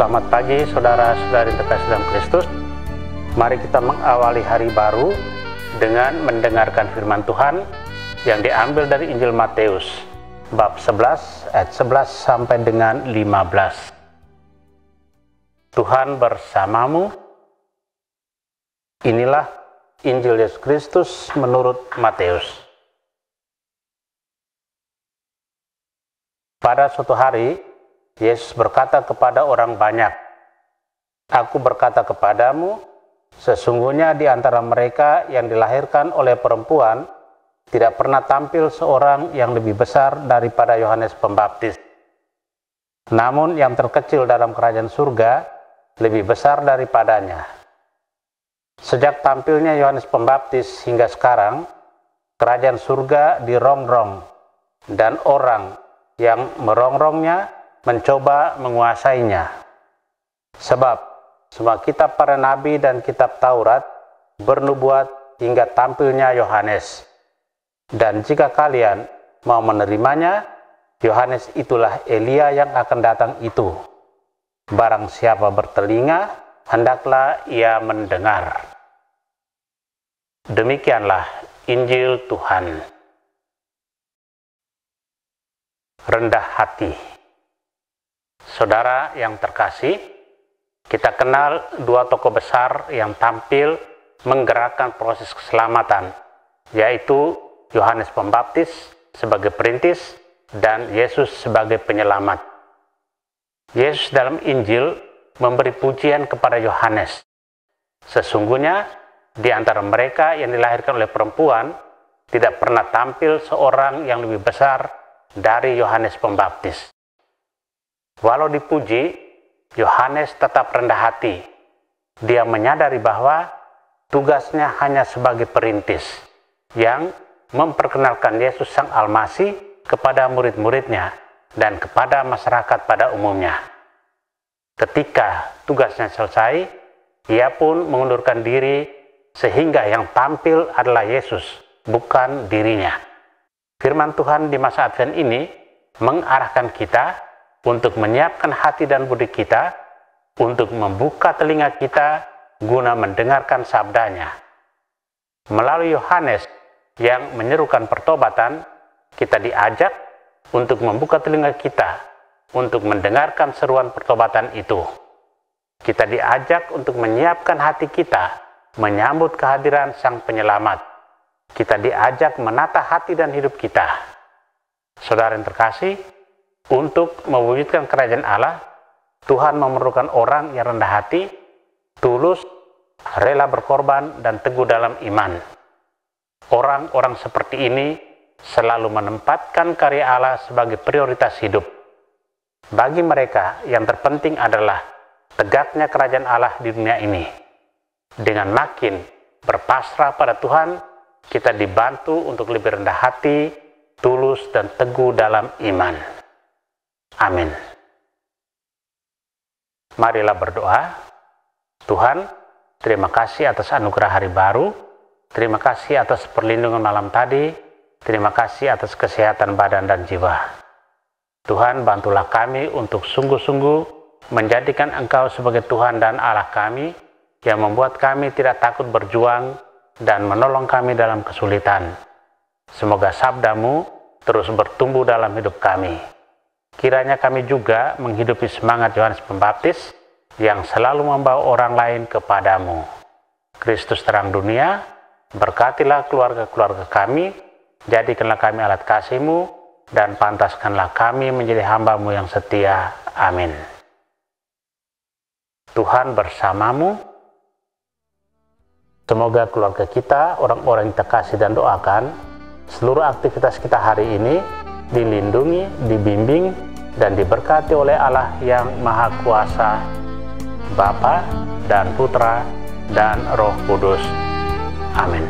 Selamat pagi saudara-saudari terkasih dalam Kristus. Mari kita mengawali hari baru dengan mendengarkan firman Tuhan yang diambil dari Injil Matius bab 11 ayat 11 sampai dengan 15. Tuhan bersamamu. Inilah Injil Yesus Kristus menurut Matius. Pada suatu hari, Yesus berkata kepada orang banyak, "Aku berkata kepadamu, sesungguhnya di antara mereka yang dilahirkan oleh perempuan, tidak pernah tampil seorang yang lebih besar daripada Yohanes Pembaptis. Namun yang terkecil dalam kerajaan surga lebih besar daripadanya." Sejak tampilnya Yohanes Pembaptis hingga sekarang, kerajaan surga dirongrong, dan orang yang merongrongnya mencoba menguasainya. Sebab semua kitab para nabi dan kitab Taurat bernubuat hingga tampilnya Yohanes. Dan jika kalian mau menerimanya, Yohanes itulah Elia yang akan datang itu. Barang siapa bertelinga, hendaklah ia mendengar. Demikianlah Injil Tuhan. Rendah hati. Saudara yang terkasih, kita kenal dua tokoh besar yang tampil menggerakkan proses keselamatan, yaitu Yohanes Pembaptis sebagai perintis dan Yesus sebagai penyelamat. Yesus dalam Injil memberi pujian kepada Yohanes. Sesungguhnya di antara mereka yang dilahirkan oleh perempuan tidak pernah tampil seorang yang lebih besar dari Yohanes Pembaptis. Walau dipuji, Yohanes tetap rendah hati. Dia menyadari bahwa tugasnya hanya sebagai perintis yang memperkenalkan Yesus Sang Almasih kepada murid-muridnya dan kepada masyarakat pada umumnya. Ketika tugasnya selesai, ia pun mengundurkan diri sehingga yang tampil adalah Yesus, bukan dirinya. Firman Tuhan di masa Advent ini mengarahkan kita untuk menyiapkan hati dan budi kita, untuk membuka telinga kita guna mendengarkan sabdanya. Melalui Yohanes yang menyerukan pertobatan, kita diajak untuk membuka telinga kita untuk mendengarkan seruan pertobatan itu. Kita diajak untuk menyiapkan hati kita menyambut kehadiran Sang Penyelamat. Kita diajak menata hati dan hidup kita. Saudara yang terkasih, untuk mewujudkan kerajaan Allah, Tuhan memerlukan orang yang rendah hati, tulus, rela berkorban, dan teguh dalam iman. Orang-orang seperti ini selalu menempatkan karya Allah sebagai prioritas hidup. Bagi mereka, yang terpenting adalah tegaknya kerajaan Allah di dunia ini. Dengan makin berpasrah pada Tuhan, kita dibantu untuk lebih rendah hati, tulus, dan teguh dalam iman. Amin. Marilah berdoa. Tuhan, terima kasih atas anugerah hari baru. Terima kasih atas perlindungan malam tadi. Terima kasih atas kesehatan badan dan jiwa. Tuhan, bantulah kami untuk sungguh-sungguh menjadikan Engkau sebagai Tuhan dan Allah kami, yang membuat kami tidak takut berjuang dan menolong kami dalam kesulitan. Semoga sabdamu terus bertumbuh dalam hidup kami. Kiranya kami juga menghidupi semangat Yohanes Pembaptis yang selalu membawa orang lain kepadamu. Kristus terang dunia, berkatilah keluarga-keluarga kami, jadikanlah kami alat kasih-Mu, dan pantaskanlah kami menjadi hamba-Mu yang setia. Amin. Tuhan bersamamu. Semoga keluarga kita, orang-orang yang kita kasih dan doakan, seluruh aktivitas kita hari ini dilindungi, dibimbing, dan diberkati oleh Allah yang Maha Kuasa, Bapa dan Putra dan Roh Kudus. Amin.